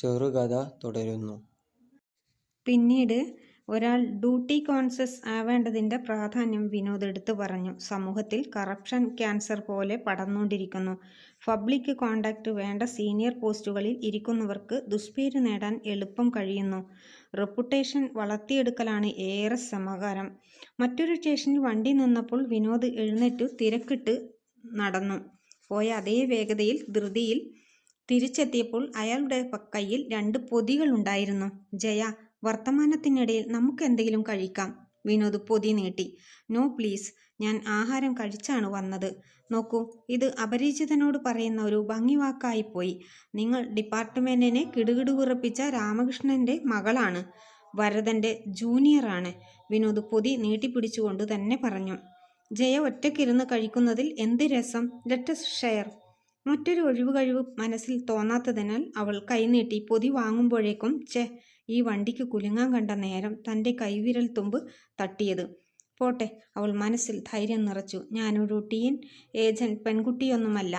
ചെറുകഥ തുടരുന്നു. പിന്നീട് ഒരാൾ ഡ്യൂട്ടി കോൺഷ്യസ് ആവേണ്ടതിൻ്റെ പ്രാധാന്യം വിനോദ് എടുത്തു പറഞ്ഞു. സമൂഹത്തിൽ കറപ്ഷൻ ക്യാൻസർ പോലെ പടർന്നുകൊണ്ടിരിക്കുന്നു. പബ്ലിക് കോണ്ടാക്ട് വേണ്ട സീനിയർ പോസ്റ്റുകളിൽ ഇരിക്കുന്നവർക്ക് ദുഷ്പേര് നേടാൻ എളുപ്പം കഴിയുന്നു. റെപ്യൂട്ടേഷൻ വളർത്തിയെടുക്കലാണ് ഏറെ ശ്രമകരം. മറ്റൊരു സ്റ്റേഷനിൽ വണ്ടി നിന്നപ്പോൾ വിനോദ് എഴുന്നേറ്റു തിരക്കിട്ട് നടന്നു. പോയ അതേ വേഗതയിൽ ധൃതിയിൽ തിരിച്ചെത്തിയപ്പോൾ അയാളുടെ കയ്യിൽ 2 പൊതികളുണ്ടായിരുന്നു. ജയ, വർത്തമാനത്തിനിടയിൽ നമുക്ക് എന്തെങ്കിലും കഴിക്കാം. വിനോദ് പൊതി നീട്ടി. നോ പ്ലീസ്, ഞാൻ ആഹാരം കഴിച്ചാണ് വന്നത്. നോക്കൂ, ഇത് അപരിചിതനോട് പറയുന്ന ഒരു ഭംഗിവാക്കായിപ്പോയി. നിങ്ങൾ ഡിപ്പാർട്ട്മെന്റിനെ കിടുകിടുവിറപ്പിച്ച രാമകൃഷ്ണന്റെ മകളാണ്. വരദന്റെ ജൂനിയറാണ്. വിനോദ് പൊതി നീട്ടിപ്പിടിച്ചുകൊണ്ട് തന്നെ പറഞ്ഞു. ജയ ഒറ്റയ്ക്കിരുന്ന് കഴിക്കുന്നതിൽ എന്ത് രസം. Let's share. മറ്റൊരു ഒഴിവുകഴിവ് മനസ്സിൽ തോന്നാത്തതിനാൽ അവൾ കൈനീട്ടി. പൊതി വാങ്ങുമ്പോഴേക്കും ഈ വണ്ടിക്ക് കുലുങ്ങാൻ കണ്ട നേരം തൻ്റെ കൈവിരൽ തുമ്പ് തട്ടിയത്. പോട്ടെ, അവൾ മനസ്സിൽ ധൈര്യം നിറച്ചു. ഞാനൊരു ടീൻ ഏജന്റ് പെൺകുട്ടിയൊന്നുമല്ല.